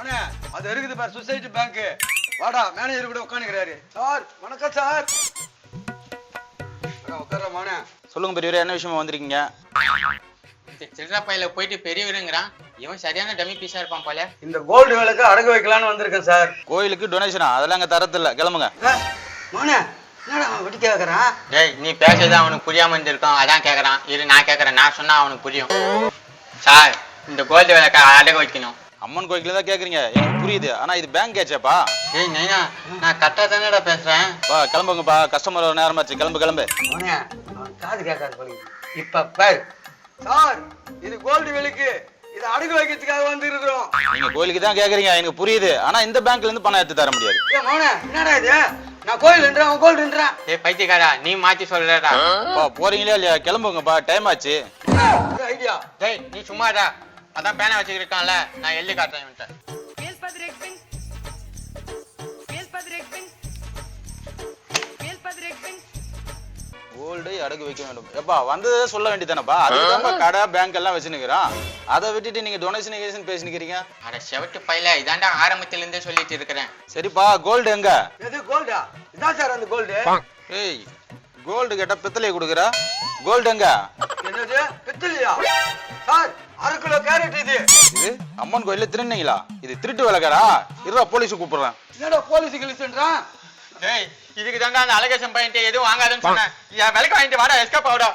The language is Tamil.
அவனே அது இருக்குது பார் சொசைட்டி பேங்க். வாடா மேனேஜர் கூட உட்காந்துக்கிறாரு. சார் வணக்கம் சார். உட்கார மோனே. சொல்லுங்க பெரியவரே, என்ன விஷயமா வந்திருக்கீங்க? சில்லற பையில போயிட்டு பெரியவருங்கிறான். இவன் சரியான டம்மி பீஸா இருப்பான் போல. இந்த கோல்டு வேலைக்கு அடகு வைக்கலான்னு வந்திருக்கேன் சார். கோயிலுக்கு டொனேஷனா? அதெல்லாம் அங்க தரது இல்ல, கிளம்புங்க. மோனே என்னடா வட்டி கேக்குறான்? டேய் நீ பேசுறது அவனுக்கு புரியாம இருந்திருக்கான், அதான் கேக்குறான். இரு நான் கேக்குறேன், நான் சொன்னா அவனுக்கு புரியும். சார் இந்த கோல்டு வேலைக்கு அடகு வைக்கணும். அம்மன் கோயிலுக்கு தான் கேக்குறீங்க, எனக்கு புரியுது. ஆனா இது பேங்க் ஆச்சேப்பா. ஏய் நைனா, நான் கரெக்டா தானடா பேசுறேன். பா கிளம்புங்கப்பா, கஸ்டமர் நேரமாச்சு, கிளம்பு கிளம்பு. மோனே அவன் காது கேட்காது போல. இப்ப பாரு சார், இது கோல்டு வேலைக்கு இது அடகு வைக்கிறதுக்காக வந்துருக்கிறோம். நீங்க கோயிலுக்கு தான் கேக்குறீங்க, எனக்கு புரியுது. ஆனா இந்த பேங்க்ல இருந்து பணம் எடுத்து தர முடியாது. ஏ மோனே என்னடா இது? நான் கோயில்ன்றேன், அவன் கோல்டுன்றான். ஏய் பைத்தியக்காரா, நீ மாத்தி சொல்றடா. பா போறீங்களா இல்லையா? கிளம்புங்கப்பா, டைம் ஆச்சு. ஒரு ஐடியா. டேய் நீ சும்மாடா, அதான் பேனா வச்சுக்கிருக்கான்ல, நான் எழுதி காட்டுறேன் இவன்ட்ட. கோல்டை அடகு வைக்க வேண்டும். எப்பா வந்ததே சொல்ல வேண்டியதானப்பா. அதுக்கு கடை பேங்க் எல்லாம் வச்சுன்னுக்குறான். அதை விட்டுட்டு நீங்க டொனேஷன் பேசினுக்கிறீங்க. அட செவட்டு பையில, இதாண்டா ஆரம்பத்துல இருந்தே சொல்லிட்டு இருக்கிறேன். சரிப்பா, கோல்டு எங்க? எது கோல்டா? இதான் சார் அந்த கோல்டு. ஏய் கோல்டு கேட்டா பித்தளையை கொடுக்குறா, கோல்டு எங்க? என்னது பித்தளையா? சார் 1/2 கிலோ கேரட் இது. இது அம்மன் கோயில்ல திருநீங்களா? இது திருட்டு வேலைக்காரா? இருடா போலீஸ் கூப்பிடுறேன். என்னடா போலீஸ் கிழிச்சுன்றான்? டேய் இதுக்கு தாண்டா அந்த அலகேஷன் பையன்ட்டு எதுவும் வாங்காதுன்னு சொன்னேன். என் விலைக்கு வாங்கிட்டு வாடா, எஸ்கேப் ஆகுடா.